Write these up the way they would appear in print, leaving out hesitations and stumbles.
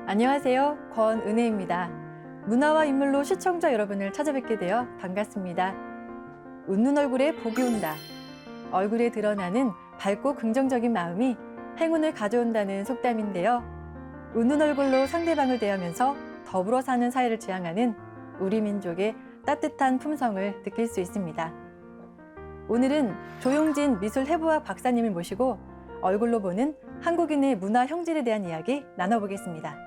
안녕하세요. 권은혜입니다. 문화와 인물로 시청자 여러분을 찾아뵙게 되어 반갑습니다. 웃는 얼굴에 복이 온다. 얼굴에 드러나는 밝고 긍정적인 마음이 행운을 가져온다는 속담인데요. 웃는 얼굴로 상대방을 대하면서 더불어 사는 사회를 지향하는 우리 민족의 따뜻한 품성을 느낄 수 있습니다. 오늘은 조용진 미술해부학 박사님을 모시고 얼굴로 보는 한국인의 문화 형질에 대한 이야기 나눠보겠습니다.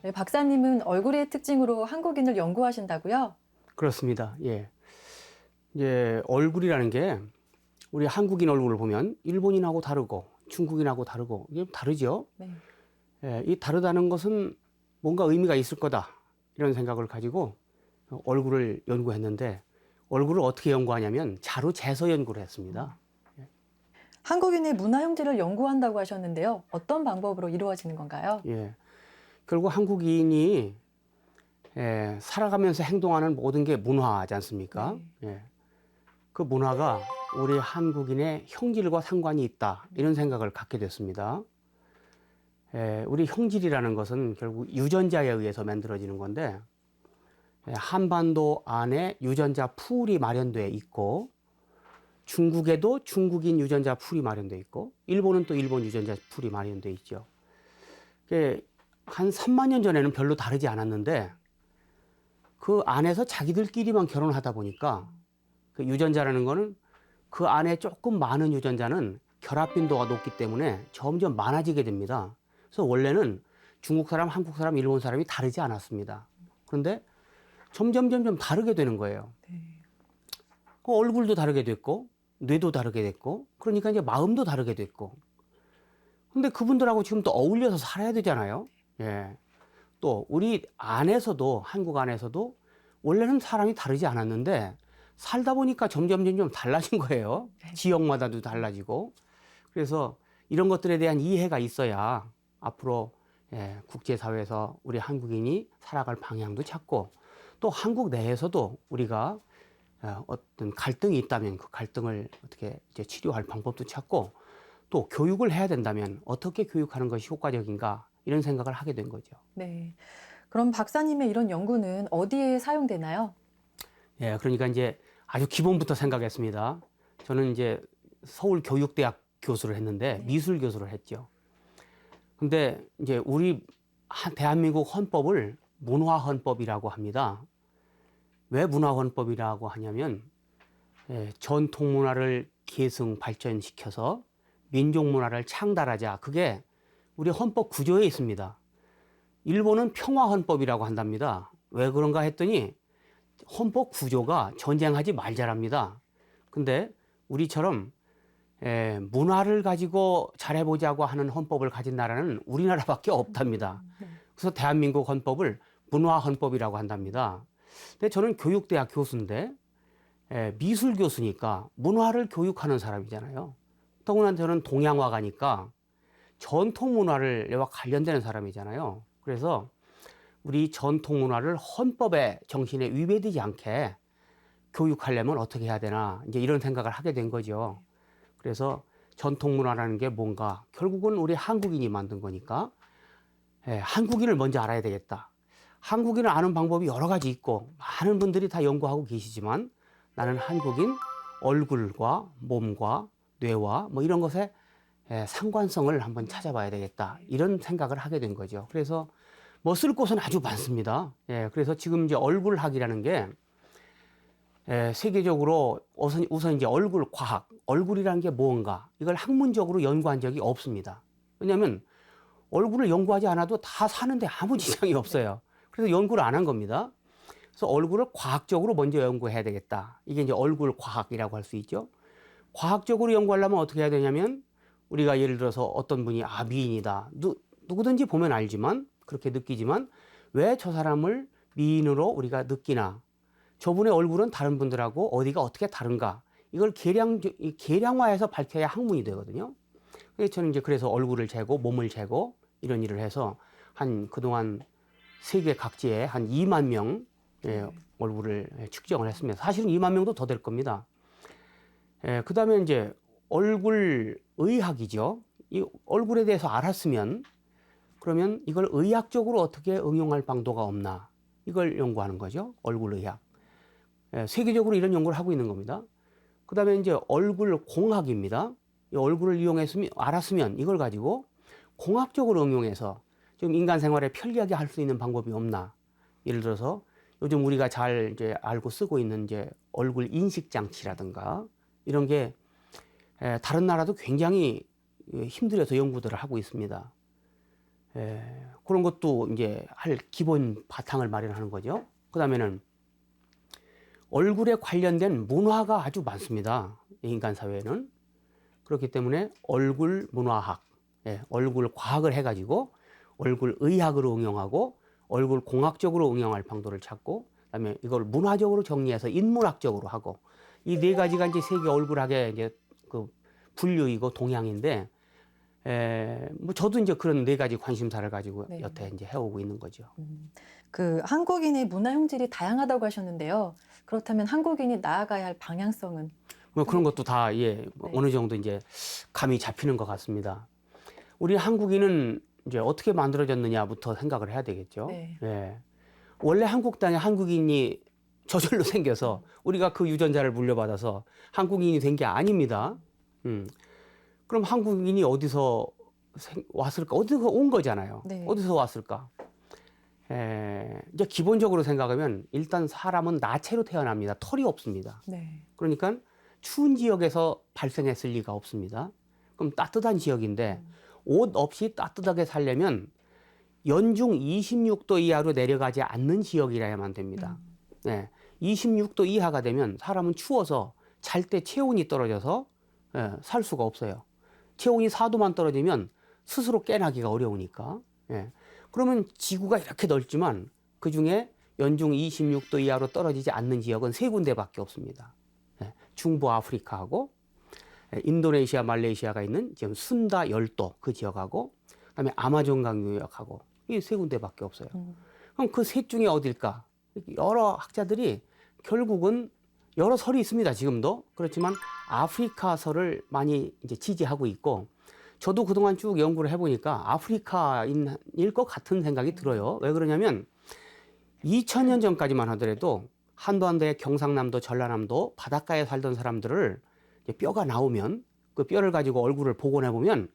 네, 박사님은 얼굴의 특징으로 한국인을 연구하신다고요? 그렇습니다. 예. 이제 얼굴이라는 게 우리 한국인 얼굴을 보면 일본인하고 다르고 중국인하고 다르고 이게 다르죠. 네. 예, 이 다르다는 것은 뭔가 의미가 있을 거다 이런 생각을 가지고 얼굴을 연구했는데 얼굴을 어떻게 연구하냐면 자로 재서 연구를 했습니다. 한국인의 문화 형질을 연구한다고 하셨는데요. 어떤 방법으로 이루어지는 건가요? 예. 결국 한국인이 살아가면서 행동하는 모든 게 문화지 않습니까? 네. 예. 그 문화가 우리 한국인의 형질과 상관이 있다 이런 생각을 갖게 됐습니다. 우리 형질이라는 것은 결국 유전자에 의해서 만들어지는 건데 한반도 안에 유전자 풀이 마련되어 있고 중국에도 중국인 유전자 풀이 마련되어 있고 일본은 또 일본 유전자 풀이 마련되어 있죠. 한 3만 년 전에는 별로 다르지 않았는데 그 안에서 자기들끼리만 결혼하다 보니까 그 유전자라는 거는 그 안에 조금 많은 유전자는 결합 빈도가 높기 때문에 점점 많아지게 됩니다. 그래서 원래는 중국 사람, 한국 사람, 일본 사람이 다르지 않았습니다. 그런데 점점 다르게 되는 거예요. 네. 그 얼굴도 다르게 됐고 뇌도 다르게 됐고 그러니까 이제 마음도 다르게 됐고 근데 그분들하고 지금 또 어울려서 살아야 되잖아요. 예. 또 우리 안에서도 한국 안에서도 원래는 사람이 다르지 않았는데 살다 보니까 점점 달라진 거예요. 지역마다도 달라지고. 그래서 이런 것들에 대한 이해가 있어야 앞으로 국제사회에서 우리 한국인이 살아갈 방향도 찾고 또 한국 내에서도 우리가 어떤 갈등이 있다면 그 갈등을 어떻게 이제 치료할 방법도 찾고 또 교육을 해야 된다면 어떻게 교육하는 것이 효과적인가 이런 생각을 하게 된 거죠. 네. 그럼 박사님의 이런 연구는 어디에 사용되나요? 예, 그러니까 이제 아주 기본부터 생각했습니다. 저는 이제 서울교육대학 교수를 했는데 미술 교수를 했죠. 근데 이제 우리 대한민국 헌법을 문화헌법이라고 합니다. 왜 문화헌법이라고 하냐면 전통 문화를 계승 발전시켜서 민족 문화를 창달하자. 그게 우리 헌법 구조에 있습니다. 일본은 평화헌법이라고 한답니다. 왜 그런가 했더니 헌법 구조가 전쟁하지 말자랍니다. 근데 우리처럼 문화를 가지고 잘해보자고 하는 헌법을 가진 나라는 우리나라밖에 없답니다. 그래서 대한민국 헌법을 문화헌법이라고 한답니다. 근데 저는 교육대학 교수인데 미술 교수니까 문화를 교육하는 사람이잖아요. 더구나 저는 동양화가니까 전통 문화를 관련되는 사람이잖아요. 그래서 우리 전통 문화를 헌법의 정신에 위배되지 않게 교육하려면 어떻게 해야 되나 이제 이런 생각을 하게 된 거죠. 그래서 전통 문화라는 게 뭔가 결국은 우리 한국인이 만든 거니까 한국인을 먼저 알아야 되겠다. 한국인을 아는 방법이 여러 가지 있고 많은 분들이 다 연구하고 계시지만 나는 한국인 얼굴과 몸과 뇌와 뭐 이런 것에 상관성을 한번 찾아봐야 되겠다. 이런 생각을 하게 된 거죠. 그래서 뭐 쓸 곳은 아주 많습니다. 그래서 지금 이제 얼굴학이라는 게 세계적으로 우선 이제 얼굴 과학, 얼굴이라는 게 뭔가 이걸 학문적으로 연구한 적이 없습니다. 왜냐하면 얼굴을 연구하지 않아도 다 사는데 아무 지장이 없어요. 그래서 연구를 안 한 겁니다. 그래서 얼굴을 과학적으로 먼저 연구해야 되겠다. 이게 이제 얼굴 과학이라고 할 수 있죠. 과학적으로 연구하려면 어떻게 해야 되냐면 우리가 예를 들어서 어떤 분이 미인이다. 누구든지 보면 알지만 그렇게 느끼지만 왜 저 사람을 미인으로 우리가 느끼나? 저분의 얼굴은 다른 분들하고 어디가 어떻게 다른가? 이걸 계량화해서 밝혀야 학문이 되거든요. 그래서 저는 이제 그래서 얼굴을 재고 몸을 재고 이런 일을 해서 그동안 세계 각지에 한 2만 명 얼굴을 측정을 했습니다. 사실은 2만 명도 더 될 겁니다. 그 다음에 이제 얼굴 의학이죠. 이 얼굴에 대해서 알았으면 그러면 이걸 의학적으로 어떻게 응용할 방도가 없나 이걸 연구하는 거죠. 얼굴 의학. 세계적으로 이런 연구를 하고 있는 겁니다. 그 다음에 이제 얼굴 공학입니다. 이 얼굴을 알았으면 이걸 가지고 공학적으로 응용해서 좀 인간 생활에 편리하게 할 수 있는 방법이 없나. 예를 들어서 요즘 우리가 잘 이제 알고 쓰고 있는 이제 얼굴 인식 장치라든가 이런 게 다른 나라도 굉장히 힘들어서 연구들을 하고 있습니다. 그런 것도 이제 할 기본 바탕을 마련하는 거죠. 그 다음에는 얼굴에 관련된 문화가 아주 많습니다. 인간 사회에는. 그렇기 때문에 얼굴 문화학, 얼굴 과학을 해가지고 얼굴 의학으로 응용하고 얼굴 공학적으로 응용할 방도를 찾고 그다음에 이걸 문화적으로 정리해서 인문학적으로 하고 이 네 가지가 이제 세계 얼굴학의 이제 그 분류이고 동향인데 뭐 저도 이제 그런 네 가지 관심사를 가지고 여태 이제 해오고 있는 거죠. 그 한국인의 문화 형질이 다양하다고 하셨는데요. 그렇다면 한국인이 나아가야 할 방향성은? 뭐 그런 것도 다 어느 정도 이제 감이 잡히는 것 같습니다. 우리 한국인은 이제 어떻게 만들어졌느냐부터 생각을 해야 되겠죠. 원래 한국 땅에 한국인이 저절로 생겨서 우리가 그 유전자를 물려받아서 한국인이 된 게 아닙니다. 그럼 한국인이 어디서 왔을까? 어디서 온 거잖아요. 어디서 왔을까? 이제 기본적으로 생각하면 일단 사람은 나체로 태어납니다. 털이 없습니다. 그러니까 추운 지역에서 발생했을 리가 없습니다. 그럼 따뜻한 지역인데 옷 없이 따뜻하게 살려면 연중 26도 이하로 내려가지 않는 지역이라야만 됩니다. 26도 이하가 되면 사람은 추워서 잘 때 체온이 떨어져서 살 수가 없어요. 체온이 4도만 떨어지면 스스로 깨나기가 어려우니까. 그러면 지구가 이렇게 넓지만 그중에 연중 26도 이하로 떨어지지 않는 지역은 3군데밖에 없습니다. 중부 아프리카하고 인도네시아, 말레이시아가 있는 지금 순다 열도 그 지역하고 그다음에 아마존강 유역하고 이 3군데밖에 없어요. 그럼 그 셋 중에 어딜까? 여러 학자들이 결국은 여러 설이 있습니다. 지금도 그렇지만 아프리카설을 많이 이제 지지하고 있고 저도 그동안 쭉 연구를 해보니까 아프리카인일 것 같은 생각이 들어요. 왜 그러냐면 2000년 전까지만 하더라도 한반도의 경상남도, 전라남도 바닷가에 살던 사람들을 뼈가 나오면 그 뼈를 가지고 얼굴을 복원해 보면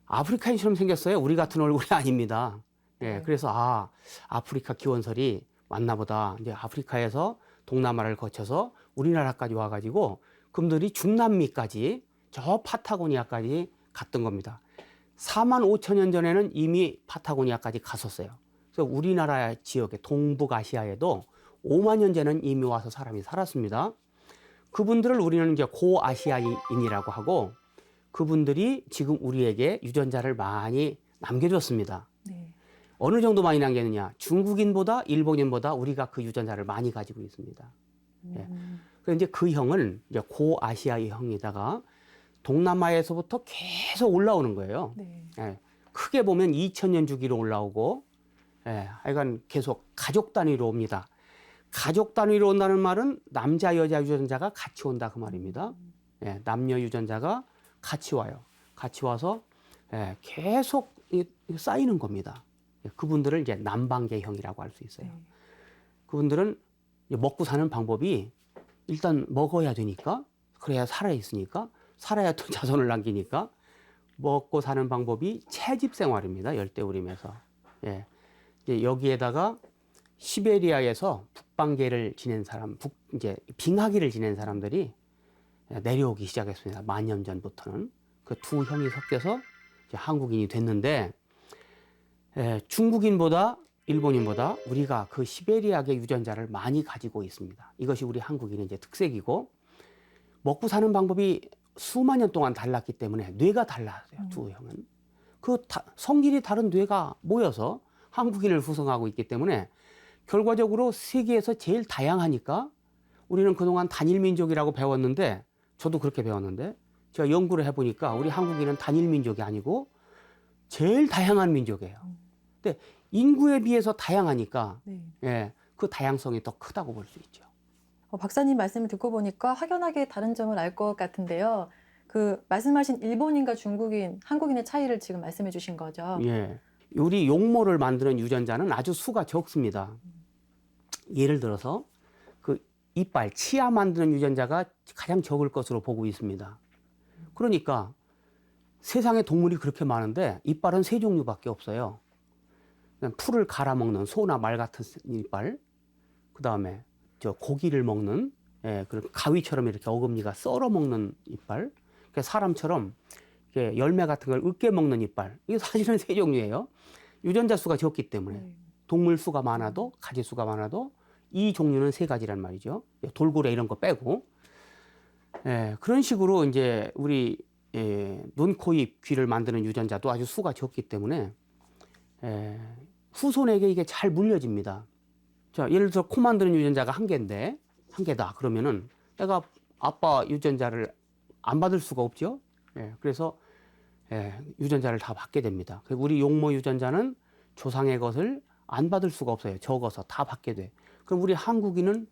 아프리카인처럼 생겼어요. 우리 같은 얼굴이 아닙니다. 그래서 아프리카 기원설이 맞나 보다. 이제 아프리카에서 동남아를 거쳐서 우리나라까지 와가지고 그분들이 중남미까지 저 파타고니아까지 갔던 겁니다. 4만 5천 년 전에는 이미 파타고니아까지 갔었어요. 그래서 우리나라 지역의 동북아시아에도 5만 년 전에는 이미 와서 사람이 살았습니다. 그분들을 우리는 이제 고아시아인이라고 하고 그분들이 지금 우리에게 유전자를 많이 남겨줬습니다. 어느 정도 많이 남겼느냐? 중국인보다 일본인보다 우리가 그 유전자를 많이 가지고 있습니다. 그래서 이제 그 형을 이제 고아시아의 형에다가 동남아에서부터 계속 올라오는 거예요. 크게 보면 2000년 주기로 올라오고 예, 하여간 계속 가족 단위로 옵니다. 가족 단위로 온다는 말은 남자, 여자 유전자가 같이 온다 그 말입니다. 예, 남녀 유전자가 같이 와요. 같이 와서 예, 계속 쌓이는 겁니다. 예, 그분들을 이제 남방계형이라고 할 수 있어요. 그분들은 이제 먹고 사는 방법이 일단 먹어야 되니까, 그래야 살아 있으니까, 살아야 또 자손을 남기니까 먹고 사는 방법이 채집 생활입니다. 열대우림에서. 예. 이제 여기에다가 시베리아에서 북방계를 지낸 사람, 이제 빙하기를 지낸 사람들이 내려오기 시작했습니다. 만년 전부터는. 그 두 형이 섞여서 이제 한국인이 됐는데, 중국인보다 일본인보다 우리가 그 시베리아계 유전자를 많이 가지고 있습니다. 이것이 우리 한국인의 이제 특색이고, 먹고 사는 방법이 수만 년 동안 달랐기 때문에 뇌가 달라요. 두 형은. 그 성질이 다른 뇌가 모여서 한국인을 구성하고 있기 때문에 결과적으로 세계에서 제일 다양하니까 우리는 그동안 단일민족이라고 배웠는데, 저도 그렇게 배웠는데, 제가 연구를 해보니까 우리 한국인은 단일민족이 아니고 제일 다양한 민족이에요. 근데 인구에 비해서 다양하니까 네. 예, 그 다양성이 더 크다고 볼 수 있죠. 박사님 말씀을 듣고 보니까 확연하게 다른 점을 알 것 같은데요. 그 말씀하신 일본인과 중국인, 한국인의 차이를 지금 말씀해 주신 거죠. 예. 우리 용모를 만드는 유전자는 아주 수가 적습니다. 예를 들어서 그 이빨, 치아 만드는 유전자가 가장 적을 것으로 보고 있습니다. 그러니까 세상에 동물이 그렇게 많은데 이빨은 세 종류밖에 없어요. 풀을 갈아먹는 소나 말 같은 이빨, 그 다음에 저 고기를 먹는, 예, 그리고 가위처럼 이렇게 어금니가 썰어 먹는 이빨, 그러니까 사람처럼 이렇게 열매 같은 걸 으깨 먹는 이빨. 이게 사실은 세 종류예요. 유전자 수가 적기 때문에 동물 수가 많아도 가지 수가 많아도 이 종류는 세 가지란 말이죠. 돌고래 이런 거 빼고, 예, 그런 식으로 이제 우리 눈, 코, 입, 귀를 만드는 유전자도 아주 수가 적기 때문에 후손에게 이게 잘 물려집니다. 자, 예를 들어 코 만드는 유전자가 한 개다. 그러면은 내가 아빠 유전자를 안 받을 수가 없죠. 예, 그래서 유전자를 다 받게 됩니다. 그리고 우리 용모 유전자는 조상의 것을 안 받을 수가 없어요. 적어서 다 받게 돼. 그럼 우리 한국인은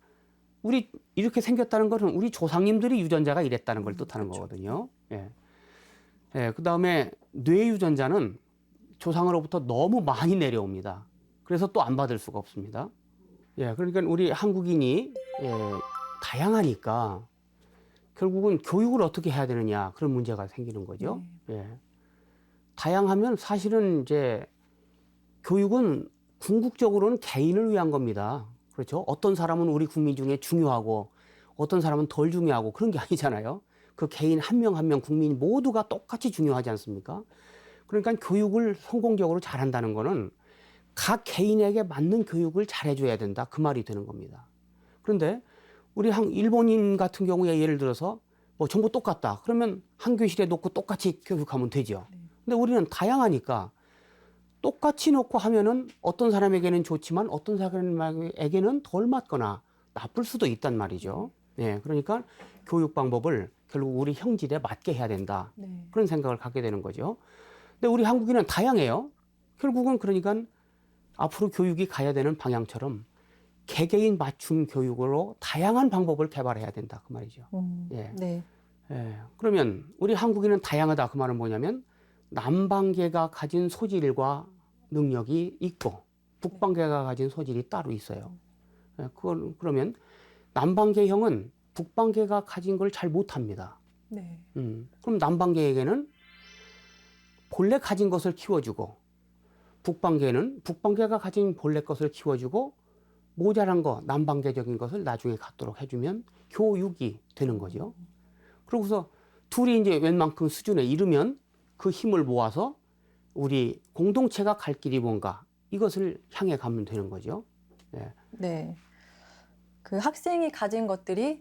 우리 이렇게 생겼다는 것은 우리 조상님들이 유전자가 이랬다는 걸 뜻하는 거거든요. 예. 예, 그 다음에 뇌 유전자는 조상으로부터 너무 많이 내려옵니다. 그래서 또 안 받을 수가 없습니다. 예, 그러니까 우리 한국인이 다양하니까 결국은 교육을 어떻게 해야 되느냐 그런 문제가 생기는 거죠. 예. 다양하면 사실은 이제 교육은 궁극적으로는 개인을 위한 겁니다. 그렇죠? 어떤 사람은 우리 국민 중에 중요하고 어떤 사람은 덜 중요하고 그런 게 아니잖아요. 그 개인 한 명 한 명 국민 모두가 똑같이 중요하지 않습니까? 그러니까 교육을 성공적으로 잘한다는 거는 각 개인에게 맞는 교육을 잘해줘야 된다. 그 말이 되는 겁니다. 그런데 우리 일본인 같은 경우에 예를 들어서 뭐 전부 똑같다. 그러면 한 교실에 놓고 똑같이 교육하면 되죠. 근데 우리는 다양하니까 똑같이 놓고 하면은 어떤 사람에게는 좋지만 어떤 사람에게는 덜 맞거나 나쁠 수도 있단 말이죠. 예, 그러니까 교육 방법을 결국 우리 형질에 맞게 해야 된다. 그런 생각을 갖게 되는 거죠. 근데 우리 한국인은 다양해요. 결국은 그러니까 앞으로 교육이 가야 되는 방향처럼 개개인 맞춤 교육으로 다양한 방법을 개발해야 된다. 그 말이죠. 예. 네. 예. 그러면 우리 한국인은 다양하다. 그 말은 뭐냐면 남방계가 가진 소질과 능력이 있고 북방계가 가진 소질이 따로 있어요. 예. 그러면 남방계형은 북방계가 가진 걸 잘 못합니다. 네. 그럼 남방계에게는 본래 가진 것을 키워주고 북방계는 북방계가 가진 본래 것을 키워주고 모자란 거 남방계적인 것을 나중에 갖도록 해주면 교육이 되는 거죠. 그러고서 둘이 이제 웬만큼 수준에 이르면 그 힘을 모아서 우리 공동체가 갈 길이 뭔가 이것을 향해 가면 되는 거죠. 예. 네. 그 학생이 가진 것들이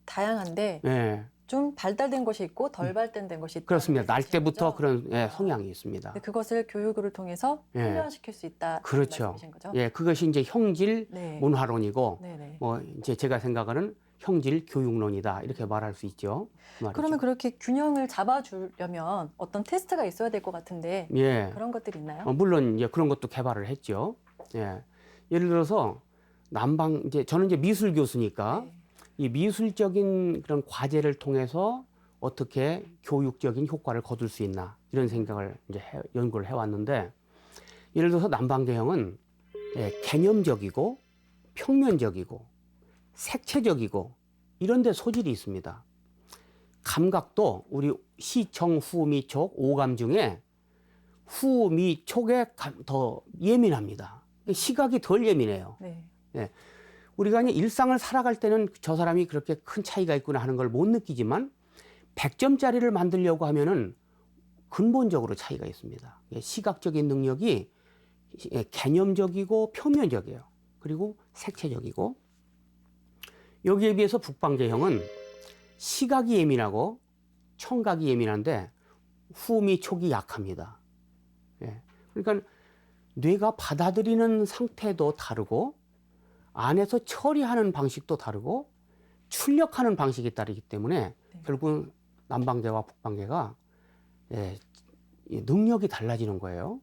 다양한데 예. 좀 발달된 것이 있고 덜 발달된 것이 있다. 그렇습니다. 날 때부터 그런 성향이 있습니다. 그것을 교육을 통해서 훈련시킬 수 있다. 그렇죠. 말씀이신 거죠? 예, 그것이 이제 형질 네. 문화론이고, 네네. 뭐 이제 제가 생각하는 형질 교육론이다 이렇게 말할 수 있죠. 그 말이죠. 그러면 그렇게 균형을 잡아주려면 어떤 테스트가 있어야 될 것 같은데 예, 그런 것들이 있나요? 물론 이제 그런 것도 개발을 했죠. 예. 예를 들어서 남방 이제 저는 이제 미술 교수니까 네. 이 미술적인 그런 과제를 통해서 어떻게 교육적인 효과를 거둘 수 있나 이런 생각을 이제 연구를 해왔는데 예를 들어서 남방계형은 개념적이고 평면적이고 색채적이고 이런 데 소질이 있습니다. 감각도 우리 시, 청, 후, 미, 촉, 오감 중에 후, 미, 촉에 더 예민합니다. 시각이 덜 예민해요. 네. 예. 우리가 이제 일상을 살아갈 때는 저 사람이 그렇게 큰 차이가 있구나 하는 걸 못 느끼지만 100점짜리를 만들려고 하면은 근본적으로 차이가 있습니다. 시각적인 능력이 개념적이고 표면적이에요. 그리고 색채적이고 여기에 비해서 북방계형은 시각이 예민하고 청각이 예민한데 후미 촉이 약합니다. 예. 그러니까 뇌가 받아들이는 상태도 다르고 안에서 처리하는 방식도 다르고 출력하는 방식이 다르기 때문에 네. 결국은 남방계와 북방계가 능력이 달라지는 거예요.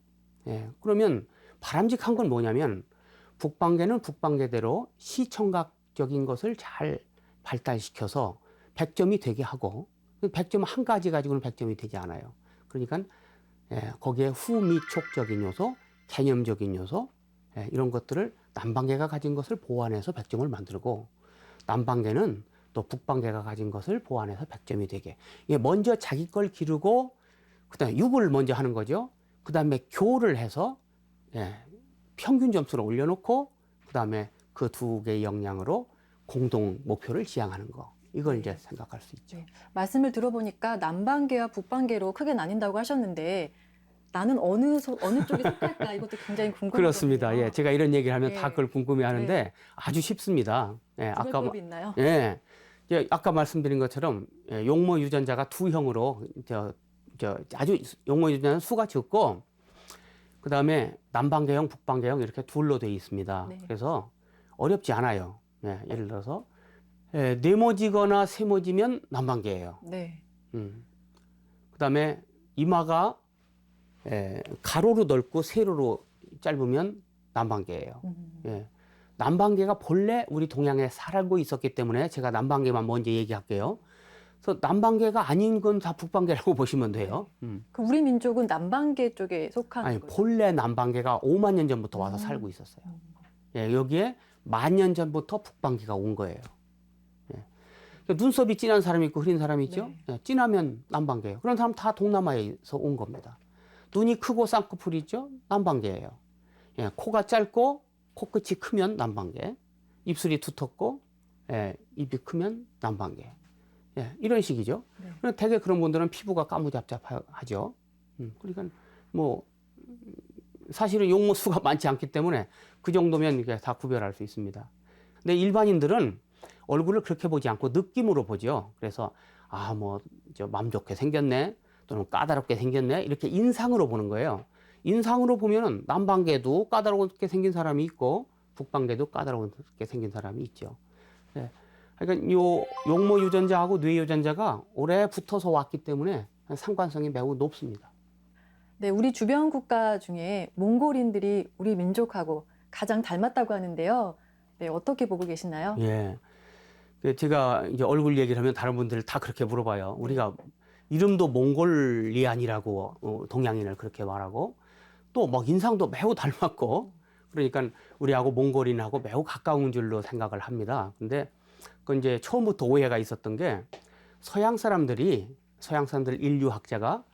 그러면 바람직한 건 뭐냐면 북방계는 북방계대로 시청각적인 것을 잘 발달시켜서 100점이 되게 하고 100점 한 가지 가지고는 100점이 되지 않아요. 그러니까 거기에 후미촉적인 요소, 개념적인 요소 이런 것들을 남방계가 가진 것을 보완해서 100점을 만들고 남방계는 또 북방계가 가진 것을 보완해서 100점이 되게 먼저 자기 걸 기르고 그다음에 육을 먼저 하는 거죠. 그다음에 교를 해서 평균 점수를 올려놓고 그다음에 그 두 개의 역량으로 공동 목표를 지향하는 거. 이걸 이제 생각할 수 있죠. 네. 말씀을 들어보니까 남방계와 북방계로 크게 나뉜다고 하셨는데 나는 어느 쪽에 속할까 이것도 굉장히 궁금하거든요. 그렇습니다. 예, 제가 이런 얘기를 하면 네. 다 그걸 궁금해하는데 네. 아주 쉽습니다. 구별법이 있나요? 아까 말씀드린 것처럼 용모 유전자가 두 형으로 아주 용모 유전자는 수가 적고 그 다음에 남방계형, 북방계형 이렇게 둘로 되어 있습니다. 네. 그래서 어렵지 않아요. 예를 들어서 네모지거나 세모지면 남방계예요. 네. 그 다음에 이마가 가로로 넓고 세로로 짧으면 남방계예요. 남방계가 본래 우리 동양에 살고 있었기 때문에 제가 남방계만 먼저 얘기할게요. 그래서 남방계가 아닌 건 다 북방계라고 보시면 돼요. 그 우리 민족은 남방계 쪽에 속하는 아니, 거죠. 본래 남방계가 5만 년 전부터 와서 살고 있었어요. 여기에 10,000년 전부터 북방계가 온 거예요. 눈썹이 진한 사람이 있고 흐린 사람이 있죠. 네. 진하면 남방계예요. 그런 사람 다 동남아에서 온 겁니다. 눈이 크고 쌍꺼풀이 있죠. 남방계예요. 코가 짧고 코끝이 크면 남방계. 입술이 두텁고 입이 크면 남방계. 이런 식이죠. 네. 대개 그런 분들은 피부가 까무잡잡하죠. 그러니까 뭐 사실은 용모수가 많지 않기 때문에 그 정도면 이게 다 구별할 수 있습니다. 근데 일반인들은 얼굴을 그렇게 보지 않고 느낌으로 보죠. 그래서 맘 좋게 생겼네 또는 까다롭게 생겼네 이렇게 인상으로 보는 거예요. 인상으로 보면은 남방계도 까다롭게 생긴 사람이 있고 북방계도 까다롭게 생긴 사람이 있죠. 그러니까 요 용모 유전자하고 뇌 유전자가 오래 붙어서 왔기 때문에 상관성이 매우 높습니다. 네, 우리 주변 국가 중에 몽골인들이 우리 민족하고 가장 닮았다고 하는데요. 네, 어떻게 보고 계시나요? 예. 제가 이제 얼굴 얘기를 하면 다른 분들 다 그렇게 물어봐요. 우리가 이름도 몽골리안이라고 동양인을 그렇게 말하고 또 막 인상도 매우 닮았고 그러니까 우리하고 몽골인하고 매우 가까운 줄로 생각을 합니다. 근데 그 이제 처음부터 오해가 있었던 게 서양 사람들 인류학자가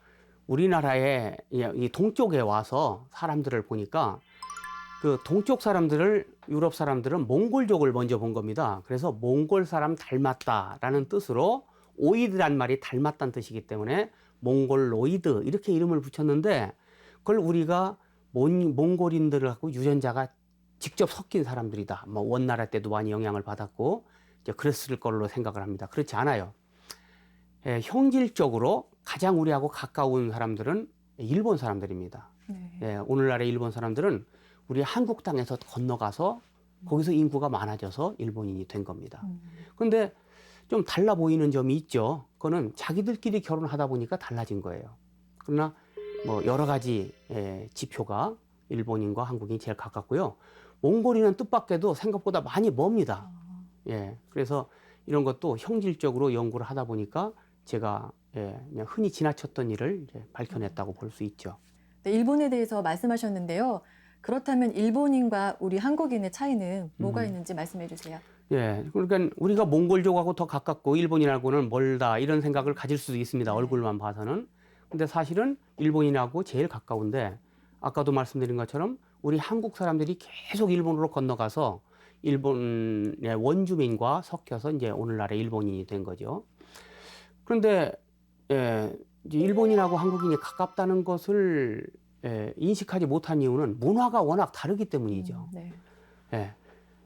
우리나라에 이 동쪽에 와서 사람들을 보니까 그 동쪽 사람들을 유럽 사람들은 몽골족을 먼저 본 겁니다. 그래서 몽골 사람 닮았다라는 뜻으로 오이드란 말이 닮았다는 뜻이기 때문에 몽골로이드 이렇게 이름을 붙였는데 그걸 우리가 몽골인들하고 유전자가 직접 섞인 사람들이다. 뭐 원나라 때도 많이 영향을 받았고 이제 그랬을 걸로 생각을 합니다. 그렇지 않아요. 형질적으로 가장 우리하고 가까운 사람들은 일본 사람들입니다. 네. 오늘날의 일본 사람들은 우리 한국 땅에서 건너가서 거기서 인구가 많아져서 일본인이 된 겁니다. 그런데 좀 달라 보이는 점이 있죠. 그거는 자기들끼리 결혼하다 보니까 달라진 거예요. 그러나 뭐 여러 가지 지표가 일본인과 한국인이 제일 가깝고요. 몽골인은 뜻밖에도 생각보다 많이 멉니다. 예, 그래서 이런 것도 형질적으로 연구를 하다 보니까 제가 그냥 흔히 지나쳤던 일을 이제 밝혀냈다고 볼 수 있죠. 네, 일본에 대해서 말씀하셨는데요. 그렇다면 일본인과 우리 한국인의 차이는 뭐가 있는지 말씀해 주세요. 예, 그러니까 우리가 몽골족하고 더 가깝고 일본인하고는 멀다 이런 생각을 가질 수도 있습니다. 네. 얼굴만 봐서는. 근데 사실은 일본인하고 제일 가까운데 아까도 말씀드린 것처럼 우리 한국 사람들이 계속 일본으로 건너가서 일본의 원주민과 섞여서 이제 오늘날의 일본인이 된 거죠. 그런데 이제 일본인하고 한국인이 가깝다는 것을 인식하지 못한 이유는 문화가 워낙 다르기 때문이죠. 네. 예,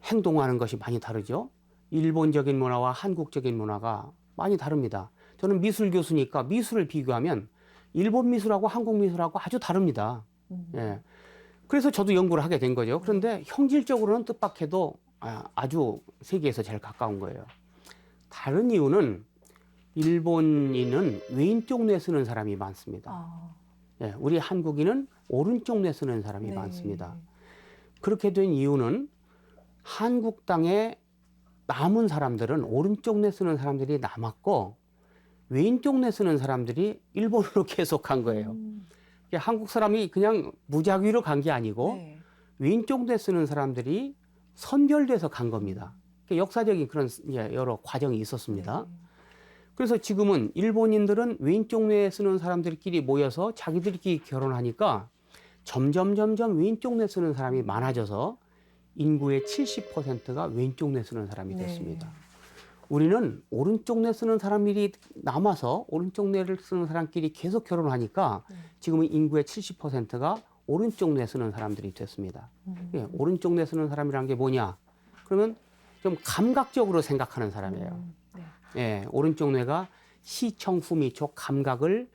행동하는 것이 많이 다르죠. 일본적인 문화와 한국적인 문화가 많이 다릅니다. 저는 미술 교수니까 미술을 비교하면 일본 미술하고 한국 미술하고 아주 다릅니다. 예. 그래서 저도 연구를 하게 된 거죠. 그런데 형질적으로는 뜻밖에도 아주 세계에서 제일 가까운 거예요. 다른 이유는 일본인은 왼쪽 뇌 쓰는 사람이 많습니다. 예, 우리 한국인은 오른쪽 뇌 쓰는 사람이 네. 많습니다. 그렇게 된 이유는 한국 땅에 남은 사람들은 오른쪽 뇌 쓰는 사람들이 남았고 왼쪽 뇌 쓰는 사람들이 일본으로 계속 간 거예요. 한국 사람이 그냥 무작위로 간 게 아니고 네. 왼쪽 뇌 쓰는 사람들이 선별돼서 간 겁니다. 역사적인 그런 여러 과정이 있었습니다. 네. 그래서 지금은 일본인들은 왼쪽 뇌 쓰는 사람들끼리 모여서 자기들끼리 결혼하니까 점점 왼쪽 뇌 쓰는 사람이 많아져서 인구의 70%가 왼쪽 뇌 쓰는 사람이 됐습니다. 우리는 오른쪽 뇌 쓰는 사람들이 남아서 오른쪽 뇌를 쓰는 사람끼리 계속 결혼하니까 지금은 인구의 70%가 오른쪽 뇌 쓰는 사람들이 됐습니다. 예, 오른쪽 뇌 쓰는 사람이란 게 뭐냐? 그러면 좀 감각적으로 생각하는 사람이에요. 예, 오른쪽 뇌가 시청, 후미, 촉, 감각을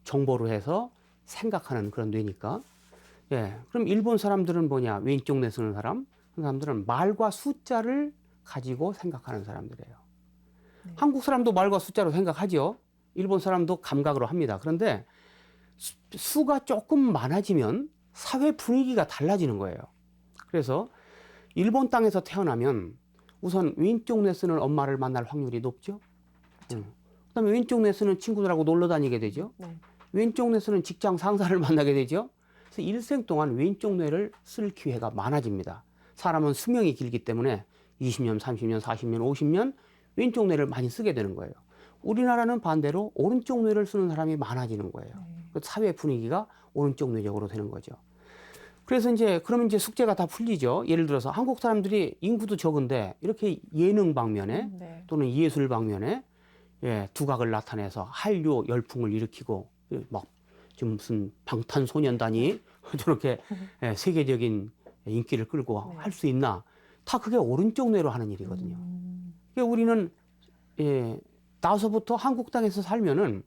정보로 해서 생각하는 그런 뇌니까. 예, 그럼 일본 사람들은 뭐냐? 왼쪽 뇌 쓰는 사람? 그 사람들은 말과 숫자를 가지고 생각하는 사람들이에요. 한국 사람도 말과 숫자로 생각하죠. 일본 사람도 감각으로 합니다. 그런데 수가 조금 많아지면 사회 분위기가 달라지는 거예요. 그래서 일본 땅에서 태어나면 우선 왼쪽 뇌 쓰는 엄마를 만날 확률이 높죠. 그다음에 왼쪽 뇌 쓰는 친구들하고 놀러 다니게 되죠. 왼쪽 뇌 쓰는 직장 상사를 만나게 되죠. 그래서 일생 동안 왼쪽 뇌를 쓸 기회가 많아집니다. 사람은 수명이 길기 때문에 20년, 30년, 40년, 50년 왼쪽 뇌를 많이 쓰게 되는 거예요. 우리나라는 반대로 오른쪽 뇌를 쓰는 사람이 많아지는 거예요. 사회 분위기가 오른쪽 뇌적으로 되는 거죠. 그래서 그러면 숙제가 다 풀리죠. 예를 들어서 한국 사람들이 인구도 적은데 이렇게 예능 방면에 또는 예술 방면에 두각을 나타내서 한류 열풍을 일으키고 막 지금 무슨 방탄소년단이 저렇게 세계적인 인기를 끌고 할 수 있나? 다 그게 오른쪽 뇌로 하는 일이거든요. 그러니까 우리는 나서부터 한국 땅에서 살면은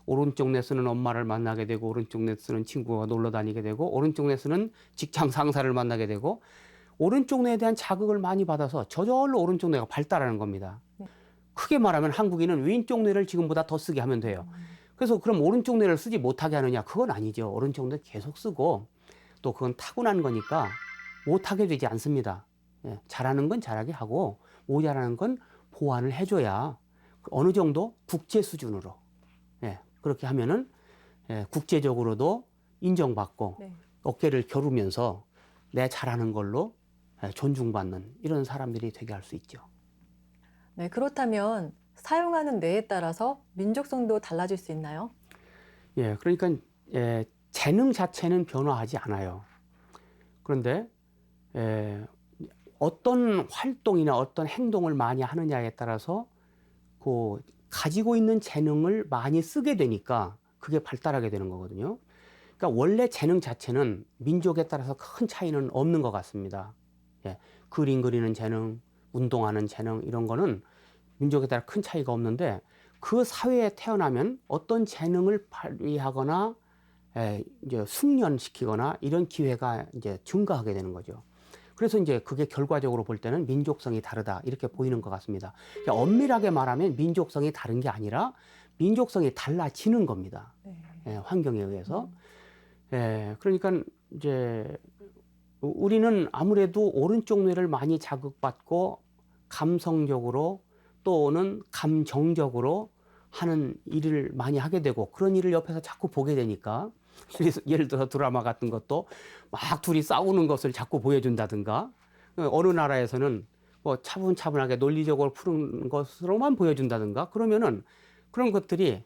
오른쪽 뇌 쓰는 엄마를 만나게 되고 오른쪽 뇌 쓰는 친구가 놀러 다니게 되고 오른쪽 뇌 쓰는 직장 상사를 만나게 되고 오른쪽 뇌에 대한 자극을 많이 받아서 저절로 오른쪽 뇌가 발달하는 겁니다. 크게 말하면 한국인은 왼쪽 뇌를 지금보다 더 쓰게 하면 돼요. 그래서 그럼 오른쪽 뇌를 쓰지 못하게 하느냐? 그건 아니죠. 오른쪽 뇌 계속 쓰고 또 그건 타고난 거니까 못하게 되지 않습니다. 잘하는 건 잘하게 하고 모자라는 건 보완을 해줘야 어느 정도 국제 수준으로 그렇게 하면은 국제적으로도 인정받고 어깨를 겨루면서 내 잘하는 걸로 존중받는 이런 사람들이 되게 할 수 있죠. 네, 그렇다면 사용하는 뇌에 따라서 민족성도 달라질 수 있나요? 예, 그러니까 재능 자체는 변화하지 않아요. 그런데 어떤 활동이나 어떤 행동을 많이 하느냐에 따라서 그 가지고 있는 재능을 많이 쓰게 되니까 그게 발달하게 되는 거거든요. 그러니까 원래 재능 자체는 민족에 따라서 큰 차이는 없는 것 같습니다. 그림 그리는 재능, 운동하는 재능 이런 거는 민족에 따라 큰 차이가 없는데 그 사회에 태어나면 어떤 재능을 발휘하거나 이제 숙련시키거나 이런 기회가 이제 증가하게 되는 거죠. 그래서 그게 결과적으로 볼 때는 민족성이 다르다 이렇게 보이는 것 같습니다. 엄밀하게 말하면 민족성이 다른 게 아니라 민족성이 달라지는 겁니다. 환경에 의해서. 그러니까 우리는 아무래도 오른쪽 뇌를 많이 자극받고 감성적으로 또는 감정적으로 하는 일을 많이 하게 되고 그런 일을 옆에서 자꾸 보게 되니까 예를 들어서 드라마 같은 것도 막 둘이 싸우는 것을 자꾸 보여준다든가 어느 나라에서는 뭐 차분차분하게 논리적으로 푸는 것으로만 보여준다든가 그러면은 그런 것들이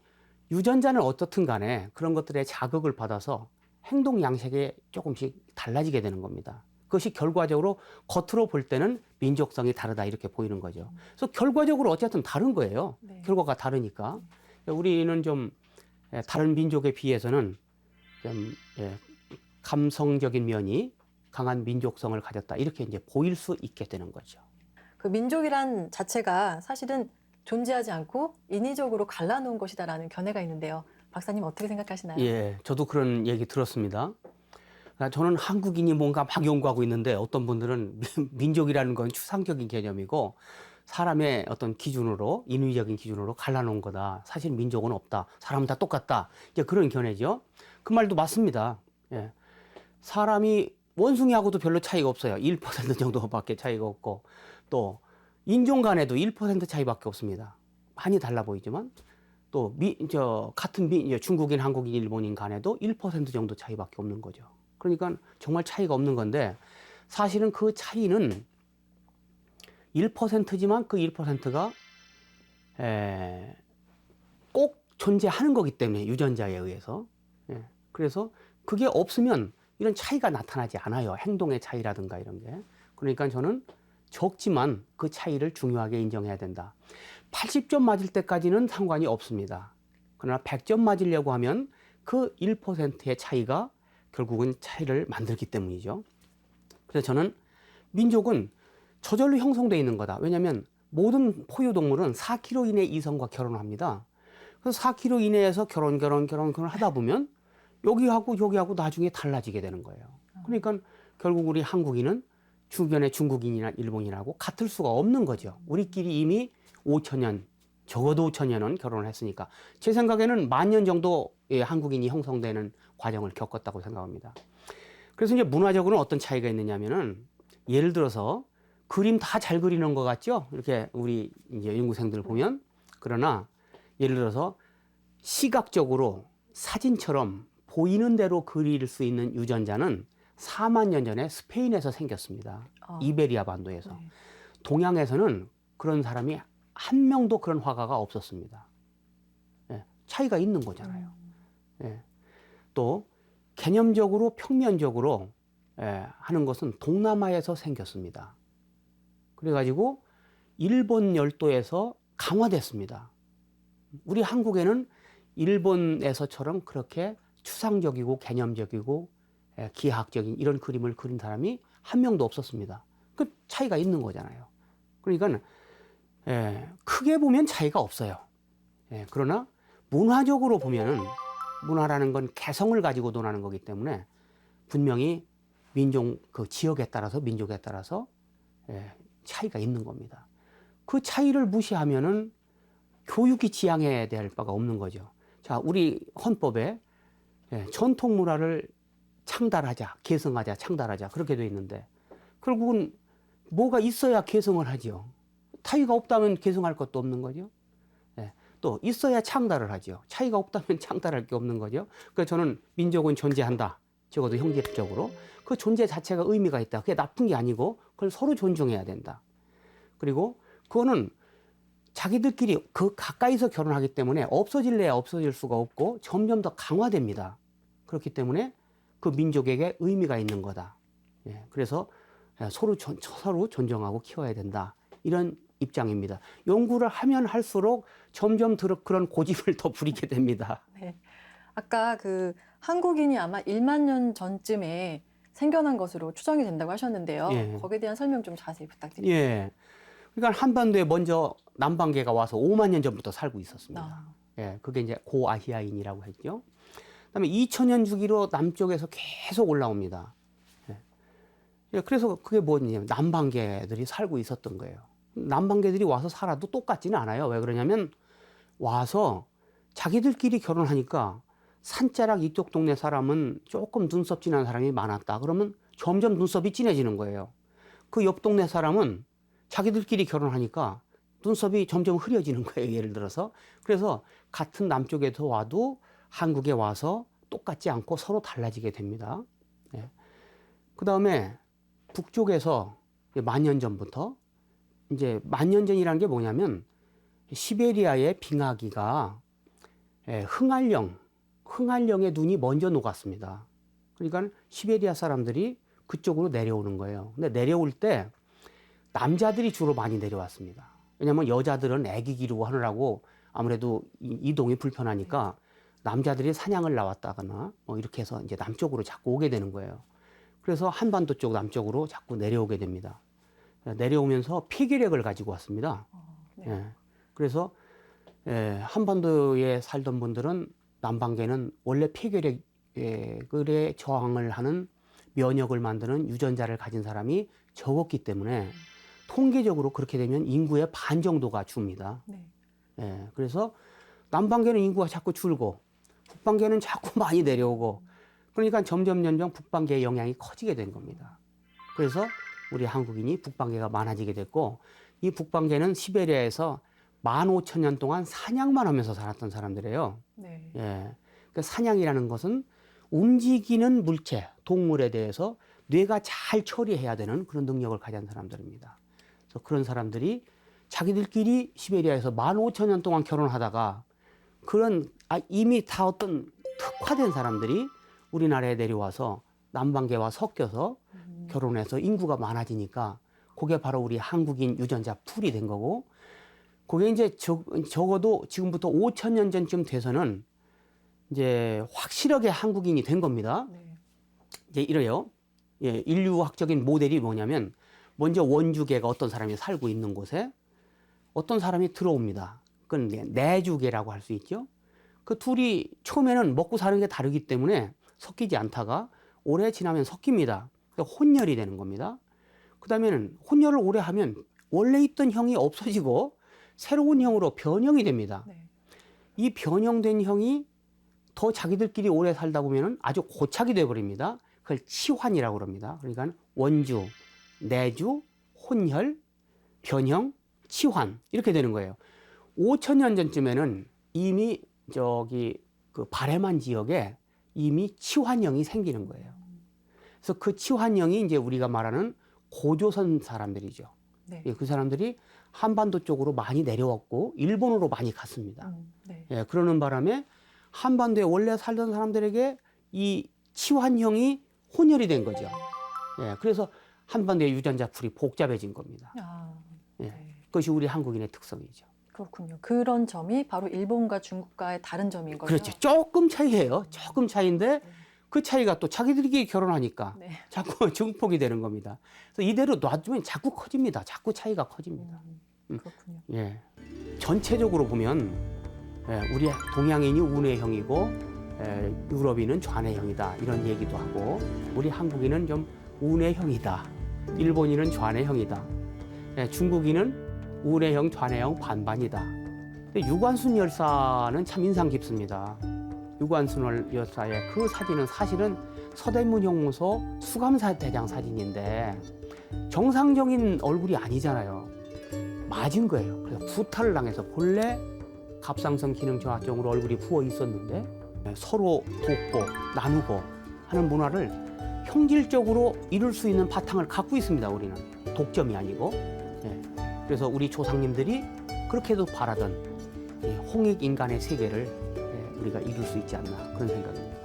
유전자는 어떻든 간에 그런 것들에 자극을 받아서 행동 양식이 조금씩 달라지게 되는 겁니다. 그것이 결과적으로 겉으로 볼 때는 민족성이 다르다 이렇게 보이는 거죠. 그래서 결과적으로 어쨌든 다른 거예요. 네. 결과가 다르니까. 우리는 좀 다른 민족에 비해서는 좀 감성적인 면이 강한 민족성을 가졌다 이렇게 이제 보일 수 있게 되는 거죠. 그 민족이란 자체가 사실은 존재하지 않고 인위적으로 갈라놓은 것이다라는 견해가 있는데요. 박사님 어떻게 생각하시나요? 예, 저도 그런 얘기 들었습니다. 저는 한국인이 뭔가 막 연구하고 있는데 어떤 분들은 민족이라는 건 추상적인 개념이고 사람의 어떤 기준으로 인위적인 기준으로 갈라놓은 거다. 사실 민족은 없다. 사람은 다 똑같다. 이제 그런 견해죠. 그 말도 맞습니다. 예. 사람이 원숭이하고도 별로 차이가 없어요. 1% 정도밖에 차이가 없고 또 인종 간에도 1% 차이밖에 없습니다. 많이 달라 보이지만 또 같은 중국인, 한국인, 일본인 간에도 1% 정도 차이밖에 없는 거죠. 그러니까 정말 차이가 없는 건데 사실은 그 차이는 1%지만 그 1%가 꼭 존재하는 거기 때문에 유전자에 의해서. 예. 그래서 그게 없으면 이런 차이가 나타나지 않아요. 행동의 차이라든가 이런 게. 그러니까 저는 적지만 그 차이를 중요하게 인정해야 된다. 80점 맞을 때까지는 상관이 없습니다. 그러나 100점 맞으려고 하면 그 1%의 차이가 결국은 차이를 만들기 때문이죠. 그래서 저는 민족은 저절로 형성되어 있는 거다. 왜냐하면 모든 포유동물은 4kg 이내 이성과 결혼을 합니다. 그래서 4kg 이내에서 결혼을 하다 보면 여기하고 나중에 달라지게 되는 거예요. 그러니까 결국 우리 한국인은 주변의 중국인이나 일본인하고 같을 수가 없는 거죠. 우리끼리 이미 5천년, 적어도 5천년은 결혼을 했으니까 제 생각에는 10,000년 정도의 한국인이 형성되는 과정을 겪었다고 생각합니다. 그래서 이제 문화적으로는 어떤 차이가 있느냐면은 예를 들어서 그림 다 잘 그리는 것 같죠? 이렇게 우리 이제 연구생들 보면. 그러나 예를 들어서 시각적으로 사진처럼 보이는 대로 그릴 수 있는 유전자는 4만 년 전에 스페인에서 생겼습니다. 이베리아 반도에서. 네. 동양에서는 그런 사람이 한 명도 그런 화가가 없었습니다. 예, 차이가 있는 거잖아요. 예. 또 개념적으로 평면적으로 하는 것은 동남아에서 생겼습니다. 그래가지고 일본 열도에서 강화됐습니다. 우리 한국에는 일본에서처럼 그렇게 추상적이고 개념적이고 기하학적인 이런 그림을 그린 사람이 한 명도 없었습니다. 그 차이가 있는 거잖아요. 그러니까 크게 보면 차이가 없어요. 그러나 문화적으로 보면은 문화라는 건 개성을 가지고 논하는 거기 때문에 분명히 민족 그 지역에 따라서 민족에 따라서 차이가 있는 겁니다. 그 차이를 무시하면은 교육이 지향해야 될 바가 없는 거죠. 자, 우리 헌법에 전통 문화를 창달하자, 계승하자, 창달하자 그렇게 돼 있는데 결국은 뭐가 있어야 계승을 하죠. 차이가 없다면 계승할 것도 없는 거죠. 또 있어야 창달을 하죠. 차이가 없다면 창달할 게 없는 거죠. 그래서 저는 민족은 존재한다. 적어도 형질적으로 그 존재 자체가 의미가 있다. 그게 나쁜 게 아니고 그걸 서로 존중해야 된다. 그리고 그거는 자기들끼리 그 가까이서 결혼하기 때문에 없어질래야 없어질 수가 없고 점점 더 강화됩니다. 그렇기 때문에 그 민족에게 의미가 있는 거다. 그래서 서로 존중하고 키워야 된다. 이런 입장입니다. 연구를 하면 할수록 점점 그런 고집을 더 부리게 됩니다. 네. 아까 그 한국인이 아마 1만 년 전쯤에 생겨난 것으로 추정이 된다고 하셨는데요. 예. 거기에 대한 설명 좀 자세히 부탁드립니다. 예. 그러니까 한반도에 먼저 남방계가 와서 5만 년 전부터 살고 있었습니다. 그게 이제 고아시아인이라고 했죠. 그다음에 2000년 주기로 남쪽에서 계속 올라옵니다. 그래서 그게 뭐냐면 남방계들이 살고 있었던 거예요. 남방계들이 와서 살아도 똑같지는 않아요. 왜 그러냐면 와서 자기들끼리 결혼하니까 산자락 이쪽 동네 사람은 조금 눈썹 진한 사람이 많았다. 그러면 점점 눈썹이 진해지는 거예요. 그 옆 동네 사람은 자기들끼리 결혼하니까 눈썹이 점점 흐려지는 거예요. 예를 들어서. 그래서 같은 남쪽에서 와도 한국에 와서 똑같지 않고 서로 달라지게 됩니다. 예. 그 다음에 북쪽에서 만 년 전부터 이제 만 년 전이라는 게 뭐냐면 시베리아의 빙하기가 흥할령의 눈이 먼저 녹았습니다. 그러니까 시베리아 사람들이 그쪽으로 내려오는 거예요. 근데 내려올 때 남자들이 주로 많이 내려왔습니다. 왜냐하면 여자들은 애기 기르고 하느라고 아무래도 이동이 불편하니까 남자들이 사냥을 나왔다거나 뭐 이렇게 해서 이제 남쪽으로 자꾸 오게 되는 거예요. 그래서 한반도 쪽 남쪽으로 자꾸 내려오게 됩니다. 내려오면서 폐결핵을 가지고 왔습니다. 네. 예. 그래서 한반도에 살던 분들은 남방계는 원래 폐결핵에 저항을 하는 면역을 만드는 유전자를 가진 사람이 적었기 때문에 통계적으로 그렇게 되면 인구의 반 정도가 줍니다. 네. 예. 그래서 남방계는 인구가 자꾸 줄고 북방계는 자꾸 많이 내려오고 그러니까 점점 북방계의 영향이 커지게 된 겁니다. 그래서 우리 한국인이 북방계가 많아지게 됐고 이 북방계는 시베리아에서 15,000년 동안 사냥만 하면서 살았던 사람들이에요. 네. 예. 그러니까 사냥이라는 것은 움직이는 물체, 동물에 대해서 뇌가 잘 처리해야 되는 그런 능력을 가진 사람들입니다. 그래서 그런 사람들이 자기들끼리 시베리아에서 15,000년 동안 결혼하다가 그런 이미 다 어떤 특화된 사람들이 우리나라에 내려와서 남방계와 섞여서 결혼해서 인구가 많아지니까 그게 바로 우리 한국인 유전자 풀이 된 거고 그게 이제 적어도 지금부터 5,000년 전쯤 돼서는 이제 확실하게 한국인이 된 겁니다. 네. 이제 이래요. 예, 인류학적인 모델이 뭐냐면 먼저 원주계가 어떤 사람이 살고 있는 곳에 어떤 사람이 들어옵니다. 그건 내주계라고 할 수 있죠. 그 둘이 처음에는 먹고 사는 게 다르기 때문에 섞이지 않다가 오래 지나면 섞입니다. 그러니까 혼혈이 되는 겁니다. 그 다음에는 혼혈을 오래 하면 원래 있던 형이 없어지고 새로운 형으로 변형이 됩니다. 네. 이 변형된 형이 더 자기들끼리 오래 살다 보면 아주 고착이 돼버립니다. 그걸 치환이라고 그럽니다. 그러니까 원주, 내주, 혼혈, 변형, 치환 이렇게 되는 거예요. 5,000년 전쯤에는 이미 그 바레만 지역에 이미 치환형이 생기는 거예요. 그래서 그 치환형이 이제 우리가 말하는 고조선 사람들이죠. 네. 그 사람들이 한반도 쪽으로 많이 내려왔고 일본으로 많이 갔습니다. 네. 예, 그러는 바람에 한반도에 원래 살던 사람들에게 이 치환형이 혼혈이 된 거죠. 예, 그래서 한반도의 유전자 풀이 복잡해진 겁니다. 예, 네. 그것이 우리 한국인의 특성이죠. 그렇군요. 그런 점이 바로 일본과 중국과의 다른 점인 거죠. 그렇죠. 조금 차이예요. 조금 차이인데 그 차이가 또 자기들끼리 결혼하니까 네. 자꾸 증폭이 되는 겁니다. 그래서 이대로 놔두면 자꾸 커집니다. 자꾸 차이가 커집니다. 그렇군요. 예. 전체적으로 보면 우리 동양인이 운해형이고 유럽인은 좌뇌형이다 이런 얘기도 하고 우리 한국인은 좀 운해형이다. 일본인은 좌뇌형이다. 중국인은 운해형, 좌뇌형 반반이다. 근데 유관순 열사는 참 인상 깊습니다. 유관순 열사의 그 사진은 사실은 서대문 형무소 수감대장 사진인데 정상적인 얼굴이 아니잖아요. 맞은 거예요. 그래서 구타를 당해서 본래 갑상선 기능 저하증으로 얼굴이 부어 있었는데 서로 돕고 나누고 하는 문화를 형질적으로 이룰 수 있는 바탕을 갖고 있습니다. 우리는 독점이 아니고. 그래서 우리 조상님들이 그렇게도 바라던 홍익 인간의 세계를 우리가 이룰 수 있지 않나 그런 생각입니다.